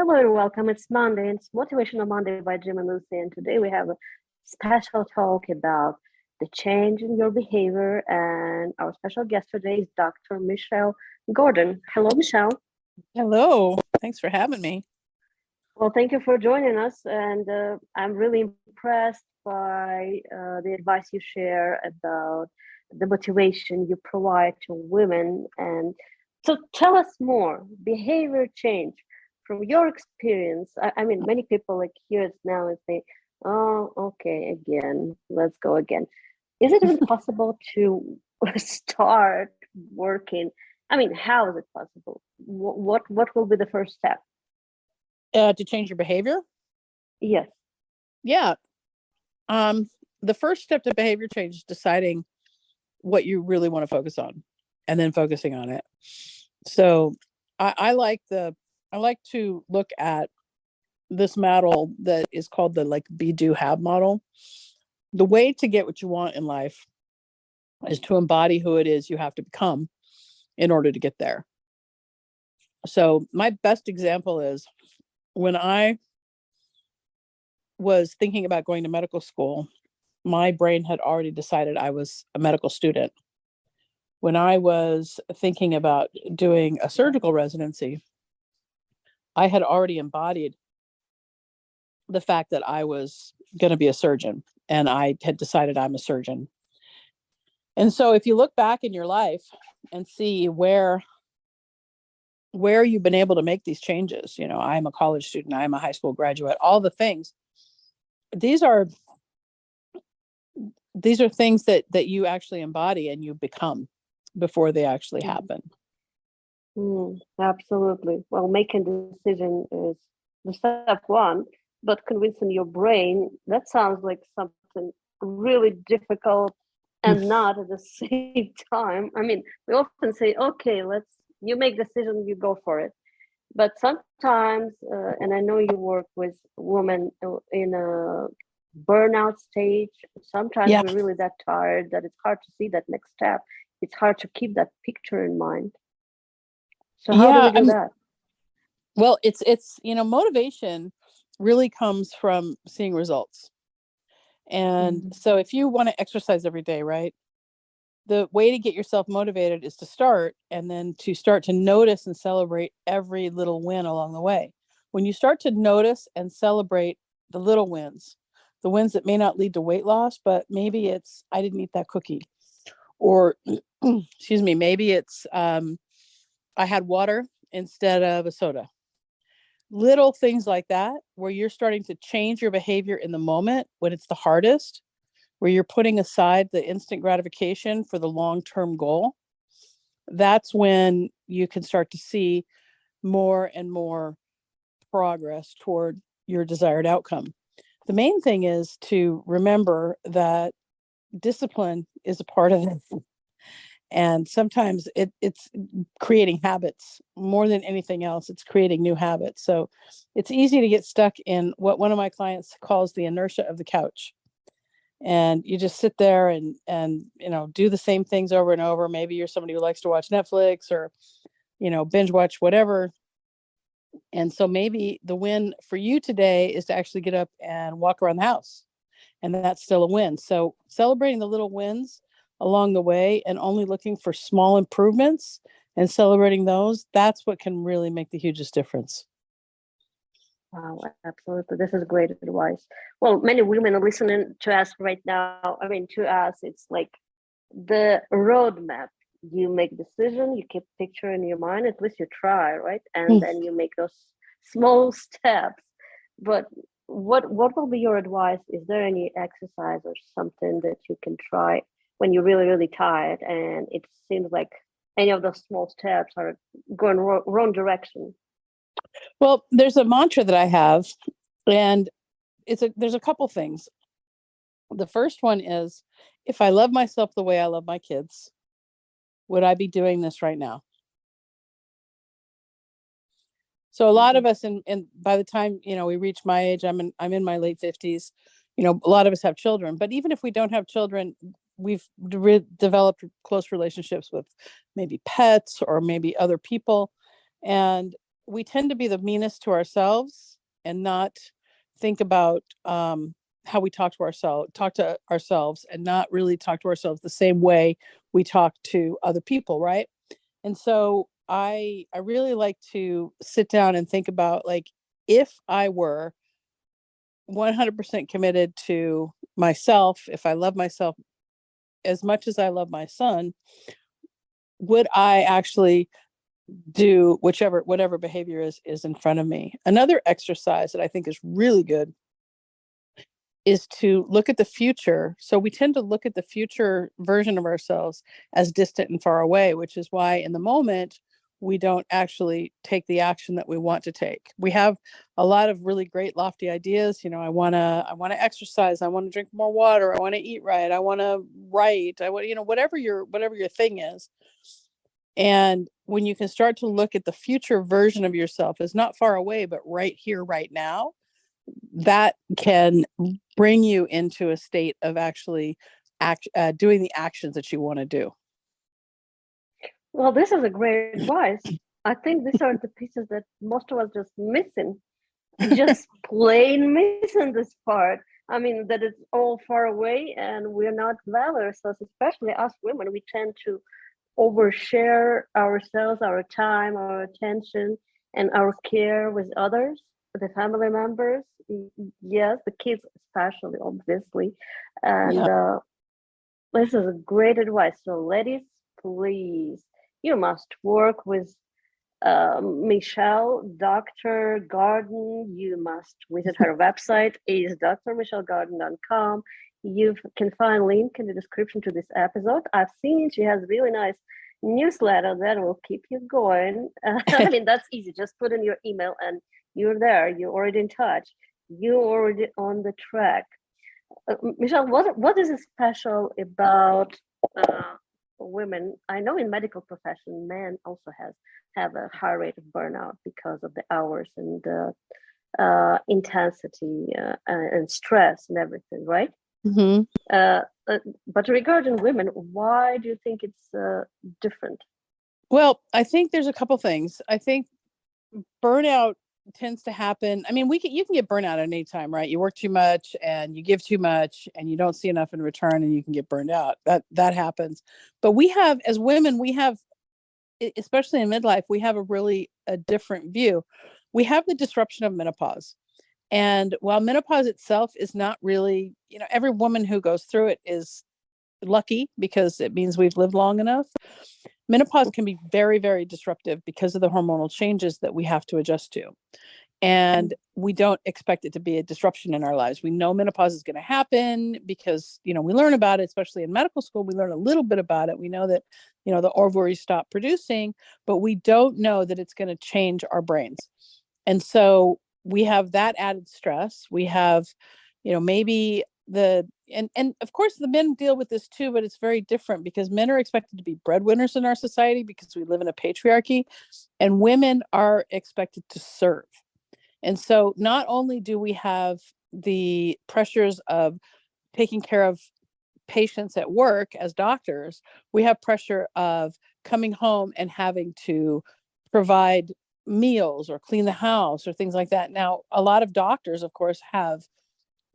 Hello and welcome. It's Monday. It's Motivational Monday by Jim and Lucy. And today we have a special talk about the change in your behavior. And our special guest today is Dr. Michelle Gordon. Hello, Michelle. Hello. Thanks for having me. Well, thank you for joining us. And I'm really impressed by the advice you share about the motivation you provide to women. And so tell us more behavior change from your experience. I mean, many people like hear it now and say, oh, okay, again, let's go again. Is it even possible to start working? I mean, how is it possible? What will be the first step? To change your behavior? Yes. Yeah. The first step to behavior change is deciding what you really want to focus on and then focusing on it. So I like to look at this model that is called the be, do, have model. The way to get what you want in life is to embody who it is you have to become in order to get there. So my best example is when I was thinking about going to medical school, my brain had already decided I was a medical student. When I was thinking about doing a surgical residency, I had already embodied the fact that I was going to be a surgeon, and I had decided I'm a surgeon. And so if you look back in your life and see where you've been able to make these changes, I'm a college student, I'm a high school graduate, all the things, these are things that you actually embody and you become before they actually happen. Absolutely. Well, making the decision is the step one, but convincing your brain, that sounds like something really difficult and not at the same time. I mean, we often say, okay, you make decision, you go for it. But sometimes, and I know you work with women in a burnout stage, sometimes we're really that tired that it's hard to see that next step. It's hard to keep that picture in mind. So how do we do that? Well, it's motivation really comes from seeing results. And so if you want to exercise every day, right? The way to get yourself motivated is to start to notice and celebrate every little win along the way. When you start to notice and celebrate the little wins, the wins that may not lead to weight loss, but maybe it's, I didn't eat that cookie, or excuse me, maybe it's, I had water instead of a soda. Little things like that, where you're starting to change your behavior in the moment when it's the hardest, where you're putting aside the instant gratification for the long-term goal. That's when you can start to see more and more progress toward your desired outcome. The main thing is to remember that discipline is a part of it. And sometimes it's creating habits more than anything else. It's creating new habits. So it's easy to get stuck in what one of my clients calls the inertia of the couch. And you just sit there and do the same things over and over. Maybe you're somebody who likes to watch Netflix or, binge watch whatever. And so maybe the win for you today is to actually get up and walk around the house. And that's still a win. So celebrating the little wins along the way and only looking for small improvements and celebrating those, that's what can really make the hugest difference. Wow, absolutely. This is great advice. Well, many women are listening to us right now. I mean, to us, it's like the roadmap. You make decision, you keep picture in your mind, at least you try, right? And then you make those small steps. But what will be your advice? Is there any exercise or something that you can try when you're really, really tired and it seems like any of those small steps are going wrong direction? Well, there's a mantra that I have, and there's a couple things. The first one is, if I love myself the way I love my kids, would I be doing this right now? So a lot of us, and by the time we reach my age, I'm in my late 50s. A lot of us have children, but even if we don't have children, we've developed close relationships with maybe pets or maybe other people, and we tend to be the meanest to ourselves and not think about how we talk to ourselves and not really talk to ourselves the same way we talk to other people, right? And so I really like to sit down and think about, like, if I were 100% committed to myself, if I love myself as much as I love my son, would I actually do whatever behavior is in front of me? Another exercise that I think is really good is to look at the future. So we tend to look at the future version of ourselves as distant and far away, which is why in the moment we don't actually take the action that we want to take. We have a lot of really great lofty ideas. I want to exercise, I want to drink more water, I want to eat right, I want to write, I want, whatever your thing is. And when you can start to look at the future version of yourself as not far away, but right here, right now, that can bring you into a state of actually doing the actions that you want to do. Well, this is a great advice. I think these are the pieces that most of us just missing, just plain missing this part. I mean, that it's all far away and we're not valorous, especially us women. We tend to overshare ourselves, our time, our attention, and our care with others, the family members. Yes, the kids especially, obviously. And Yeah. this is a great advice. So, ladies, please, you must work with Michelle, Dr. Garden. You must visit her website, is drmichellegarden.com. You can find link in the description to this episode. I've seen she has really nice newsletter that will keep you going. I mean, that's easy. Just put in your email and you're there. You're already in touch. You're already on the track. Michelle, what is special about women? I know in medical profession, men also have a high rate of burnout because of the hours and intensity and stress and everything, right? Mm-hmm. But regarding women, why do you think it's different? Well, I think there's a couple things. I think burnout tends to happen. I mean, you can get burnout at any time, right? You work too much and you give too much and you don't see enough in return and you can get burned out. That happens. But as women, especially in midlife, we have a different view. We have the disruption of menopause. And while menopause itself is not really, every woman who goes through it is lucky because it means we've lived long enough. Menopause can be very, very disruptive because of the hormonal changes that we have to adjust to. And we don't expect it to be a disruption in our lives. We know menopause is going to happen because, we learn about it, especially in medical school. We learn a little bit about it. We know that, the ovaries stop producing, but we don't know that it's going to change our brains. And so we have that added stress. We have, maybe and of course the men deal with this too, but it's very different because men are expected to be breadwinners in our society because we live in a patriarchy, and women are expected to serve. And so not only do we have the pressures of taking care of patients at work as doctors, we have pressure of coming home and having to provide meals or clean the house or things like that. Now, a lot of doctors, of course, have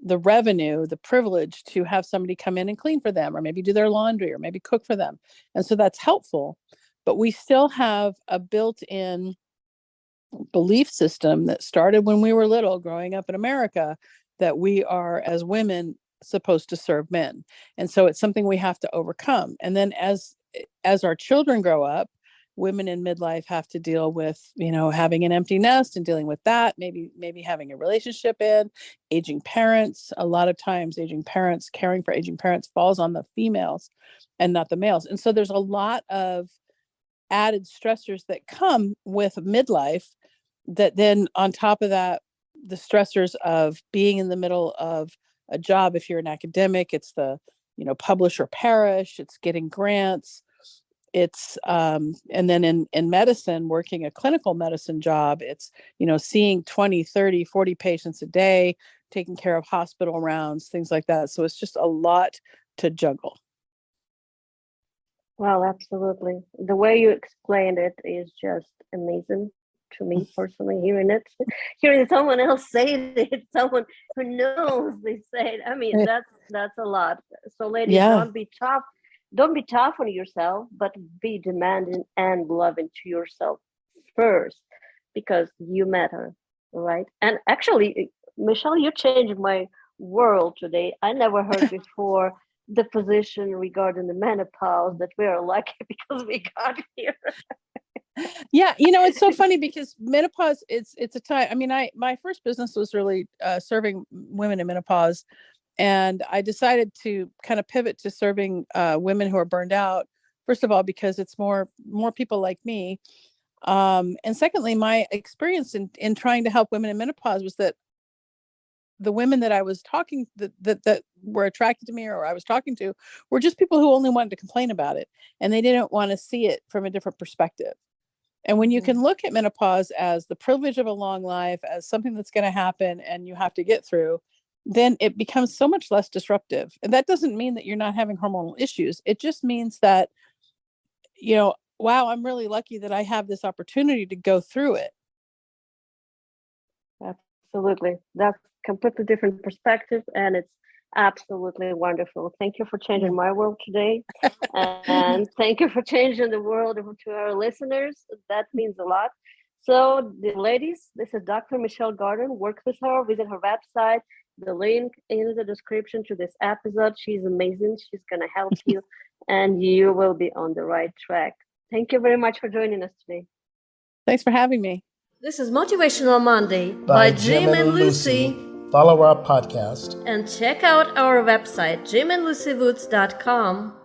the revenue, the privilege to have somebody come in and clean for them, or maybe do their laundry, or maybe cook for them. And so that's helpful. But we still have a built-in belief system that started when we were little, growing up in America, that we are, as women, supposed to serve men. And so it's something we have to overcome. And then as our children grow up, women in midlife have to deal with, having an empty nest and dealing with that, maybe having a relationship aging parents. A lot of times caring for aging parents falls on the females and not the males. And so there's a lot of added stressors that come with midlife, that then on top of that, the stressors of being in the middle of a job. If you're an academic, it's the, publish or perish, it's getting grants. It's and then in medicine, working a clinical medicine job, it's, seeing 20, 30, 40 patients a day, taking care of hospital rounds, things like that. So it's just a lot to juggle. Well, absolutely. The way you explained it is just amazing. to me personally, hearing someone else say it, someone who knows they say it. I mean, that's a lot. So ladies, Yeah. don't be tough on yourself, but be demanding and loving to yourself first, because you matter, right? And actually, Michelle, you changed my world today. I never heard before the position regarding the menopause, that we are lucky because we got here. Yeah, it's so funny because menopause, it's a time. I mean, my first business was really serving women in menopause, and I decided to kind of pivot to serving women who are burned out. First of all, because it's more people like me, and secondly, my experience in trying to help women in menopause was that the women that I was talking that were attracted to me, or I was talking to, were just people who only wanted to complain about it, and they didn't want to see it from a different perspective. And when you can look at menopause as the privilege of a long life, as something that's going to happen and you have to get through, then it becomes so much less disruptive. And that doesn't mean that you're not having hormonal issues. It just means that, wow, I'm really lucky that I have this opportunity to go through it. Absolutely. That's completely different perspective, and it's absolutely wonderful. Thank you for changing my world today. And thank you for changing the world to our listeners. That means a lot. So, the ladies, this is Dr. Michelle Garden. Work with her, visit her website. The link in the description to this episode. She's amazing. She's going to help you, and you will be on the right track. Thank you very much for joining us today. Thanks for having me. This is Motivational Monday by Jim and Lucy. Follow our podcast And check out our website, jimandlucywoods.com.